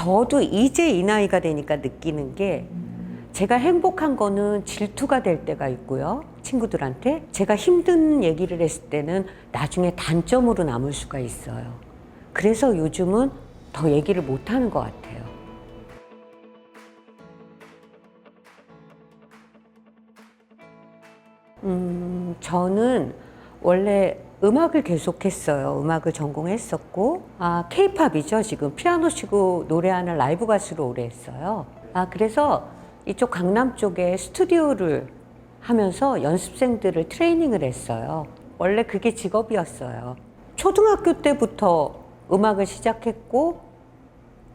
저도 이제 이 나이가 되니까 느끼는 게 제가 행복한 거는 질투가 될 때가 있고요. 친구들한테 제가 힘든 얘기를 했을 때는 나중에 단점으로 남을 수가 있어요. 그래서 요즘은 더 얘기를 못 하는 것 같아요. 저는 원래 음악을 계속했어요. 음악을 전공했었고, 케이팝이죠. 지금 피아노 치고 노래하는 라이브 가수로 오래 했어요. 그래서 이쪽 강남 쪽에 스튜디오를 하면서 연습생들을 트레이닝을 했어요. 원래 그게 직업이었어요. 초등학교 때부터 음악을 시작했고,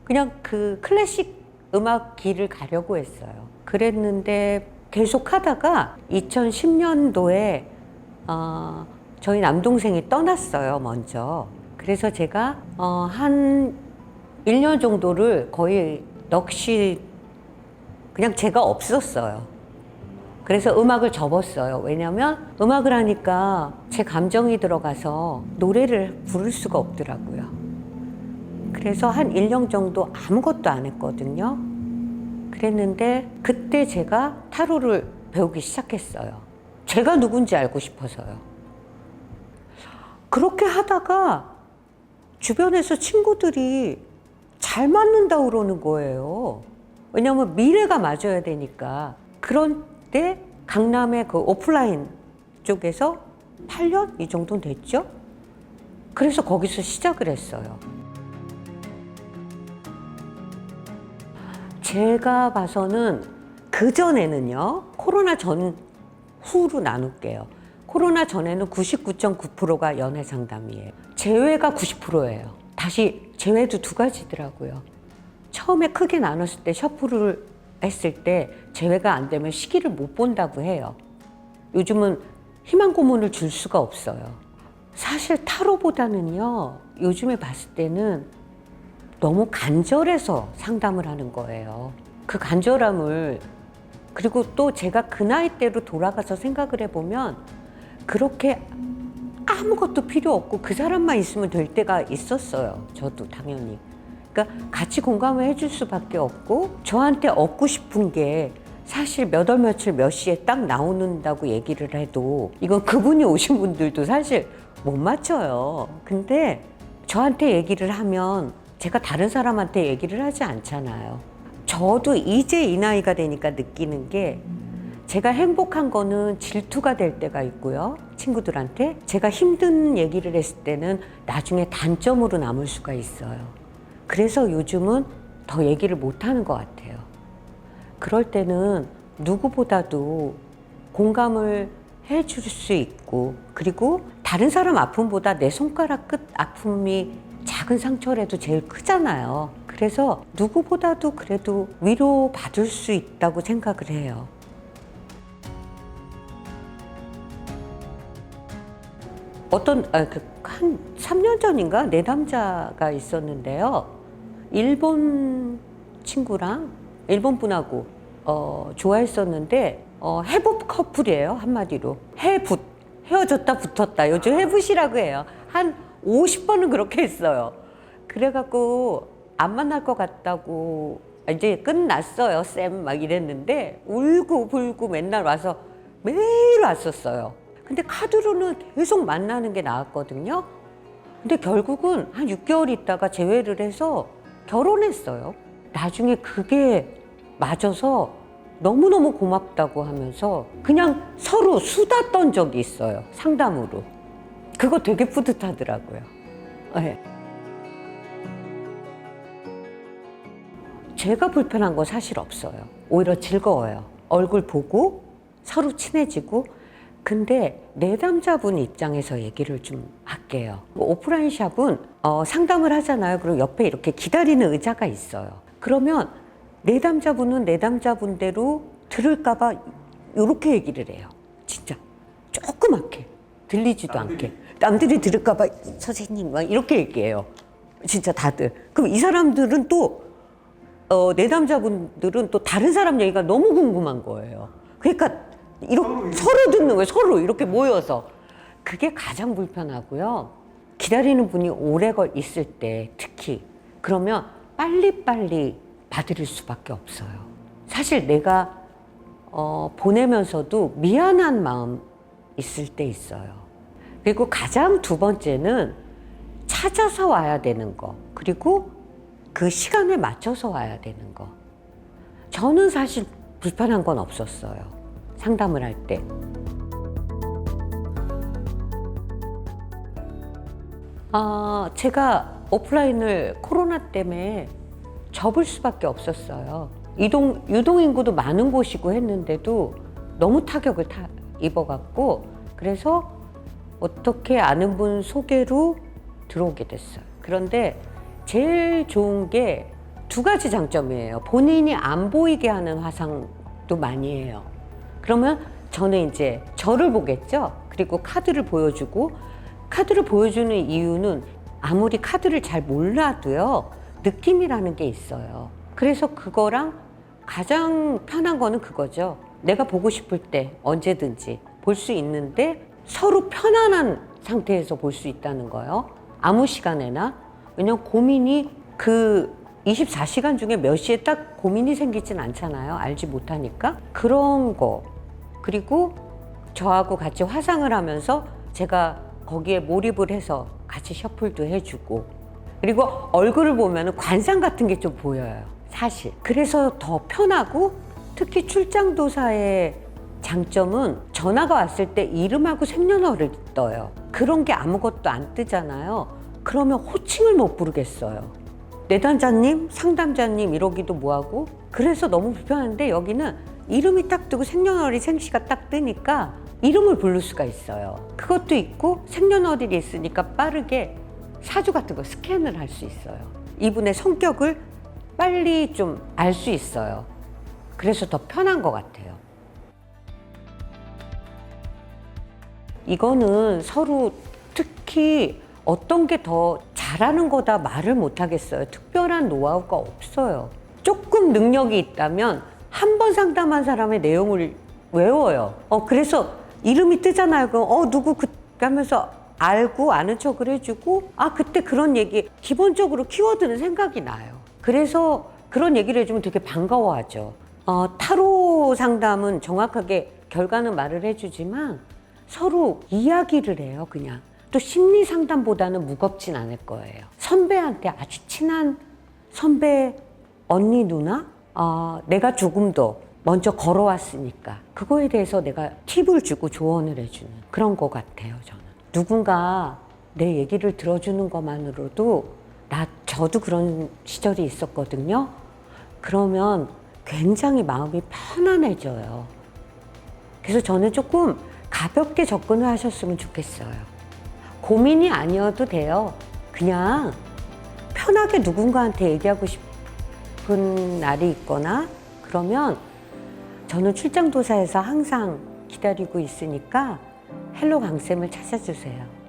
그냥 그 클래식 음악 길을 가려고 했어요. 그랬는데 계속 하다가 2010년도에 저희 남동생이 떠났어요, 먼저. 그래서 제가 한 1년 정도를 거의 넋이 그냥 제가 없었어요. 그래서 음악을 접었어요. 왜냐면 음악을 하니까 제 감정이 들어가서 노래를 부를 수가 없더라고요. 그래서 한 1년 정도 아무것도 안 했거든요. 그랬는데 그때 제가 타로를 배우기 시작했어요. 제가 누군지 알고 싶어서요. 그렇게 하다가 주변에서 친구들이 잘 맞는다고 그러는 거예요. 왜냐면 미래가 맞아야 되니까. 그런데 강남의 그 오프라인 쪽에서 8년? 이 정도는 됐죠? 그래서 거기서 시작을 했어요. 제가 봐서는 그전에는요, 코로나 전후로 나눌게요. 코로나 전에는 99.9%가 연애 상담이에요. 재회가 90%예요. 다시 재회도 두 가지더라고요. 처음에 크게 나눴을 때 셔플을 했을 때 재회가 안 되면 시기를 못 본다고 해요. 요즘은 희망 고문을 줄 수가 없어요. 사실 타로보다는요, 요즘에 봤을 때는 너무 간절해서 상담을 하는 거예요. 그 간절함을, 그리고 또 제가 그 나이대로 돌아가서 생각을 해보면 그렇게 아무것도 필요 없고 그 사람만 있으면 될 때가 있었어요. 저도 당연히. 그러니까 같이 공감을 해줄 수밖에 없고, 저한테 얻고 싶은 게 사실 몇 월 며칠 몇 시에 딱 나오는다고 얘기를 해도 이건 그분이 오신 분들도 사실 못 맞춰요. 근데 저한테 얘기를 하면 제가 다른 사람한테 얘기를 하지 않잖아요. 저도 이제 이 나이가 되니까 느끼는 게 제가 행복한 거는 질투가 될 때가 있고요. 친구들한테 제가 힘든 얘기를 했을 때는 나중에 단점으로 남을 수가 있어요. 그래서 요즘은 더 얘기를 못 하는 것 같아요. 그럴 때는 누구보다도 공감을 해줄 수 있고, 그리고 다른 사람 아픔보다 내 손가락 끝 아픔이 작은 상처라도 제일 크잖아요. 그래서 누구보다도 그래도 위로받을 수 있다고 생각을 해요. 한 3년 전인가 내담자가 있었는데요. 일본 친구랑 일본 분하고 좋아했었는데 해붓 커플이에요. 한마디로 헤어졌다 붙었다. 요즘 해붓이라고 해요. 한 50번은 그렇게 했어요. 그래갖고 안 만날 것 같다고 이제 끝났어요, 쌤 막 이랬는데 울고 불고 맨날 와서 매일 왔었어요. 근데 카드로는 계속 만나는 게 나았거든요. 근데 결국은 한 6개월 있다가 재회를 해서 결혼했어요. 나중에 그게 맞아서 너무너무 고맙다고 하면서 그냥 서로 수다 떤 적이 있어요, 상담으로. 그거 되게 뿌듯하더라고요. 네. 제가 불편한 건 사실 없어요. 오히려 즐거워요. 얼굴 보고 서로 친해지고. 근데 내담자분 입장에서 얘기를 좀 할게요. 오프라인 샵은 상담을 하잖아요. 그리고 옆에 이렇게 기다리는 의자가 있어요. 그러면 내담자분은 내담자분대로 들을까봐 이렇게 얘기를 해요. 진짜 조그맣게 들리지도 않게. 남들이 들을까봐 선생님 막 이렇게 얘기해요. 진짜 다들. 그럼 이 사람들은 또 내담자분들은 또 다른 사람 얘기가 너무 궁금한 거예요. 그러니까 이렇게 서로 듣는 거예요. 서로 이렇게 모여서. 그게 가장 불편하고요. 기다리는 분이 오래 있을 때 특히 그러면 빨리빨리 봐드릴 수밖에 없어요. 사실 내가 보내면서도 미안한 마음 있을 때 있어요. 그리고 가장 두 번째는 찾아서 와야 되는 거, 그리고 그 시간에 맞춰서 와야 되는 거. 저는 사실 불편한 건 없었어요. 상담을 할 때. 제가 오프라인을 코로나 때문에 접을 수밖에 없었어요. 유동인구도 많은 곳이고 했는데도 너무 타격을 입어갖고, 그래서 어떻게 아는 분 소개로 들어오게 됐어요. 그런데 제일 좋은 게 두 가지 장점이에요. 본인이 안 보이게 하는 화상도 많이 해요. 그러면 저는 이제 저를 보겠죠. 그리고 카드를 보여주고, 카드를 보여주는 이유는 아무리 카드를 잘 몰라도요, 느낌이라는 게 있어요. 그래서 그거랑 가장 편한 거는 그거죠. 내가 보고 싶을 때 언제든지 볼 수 있는데 서로 편안한 상태에서 볼 수 있다는 거예요. 아무 시간에나. 왜냐면 고민이 그 24시간 중에 몇 시에 딱 고민이 생기진 않잖아요. 알지 못하니까. 그런 거. 그리고 저하고 같이 화상을 하면서 제가 거기에 몰입을 해서 같이 셔플도 해주고, 그리고 얼굴을 보면 관상 같은 게 좀 보여요, 사실. 그래서 더 편하고, 특히 출장도사의 장점은 전화가 왔을 때 이름하고 생년월일을 떠요. 그런 게 아무것도 안 뜨잖아요. 그러면 호칭을 못 부르겠어요. 내담자님, 상담자님 이러기도 뭐하고. 그래서 너무 불편한데, 여기는 이름이 딱 뜨고 생년월일, 생시가 딱 뜨니까 이름을 부를 수가 있어요. 그것도 있고, 생년월일이 있으니까 빠르게 사주 같은 거 스캔을 할 수 있어요. 이분의 성격을 빨리 좀 알 수 있어요. 그래서 더 편한 것 같아요. 이거는 서로 특히 어떤 게 더 잘하는 거다 말을 못 하겠어요. 특별한 노하우가 없어요. 조금 능력이 있다면 한 번 상담한 사람의 내용을 외워요. 그래서 이름이 뜨잖아요. 그럼 누구 하면서 알고 아는 척을 해주고, 그때 그런 얘기, 기본적으로 키워드는 생각이 나요. 그래서 그런 얘기를 해주면 되게 반가워하죠. 타로 상담은 정확하게 결과는 말을 해주지만 서로 이야기를 해요, 그냥. 또 심리 상담보다는 무겁진 않을 거예요. 선배한테, 아주 친한 선배, 언니, 누나? 내가 조금 더 먼저 걸어왔으니까 그거에 대해서 내가 팁을 주고 조언을 해주는 그런 것 같아요, 저는. 누군가 내 얘기를 들어주는 것만으로도 저도 그런 시절이 있었거든요. 그러면 굉장히 마음이 편안해져요. 그래서 저는 조금 가볍게 접근을 하셨으면 좋겠어요. 고민이 아니어도 돼요. 그냥 편하게 누군가한테 얘기하고 싶은 날이 있거나 그러면 저는 출장도사에서 항상 기다리고 있으니까 헬로 강쌤을 찾아주세요.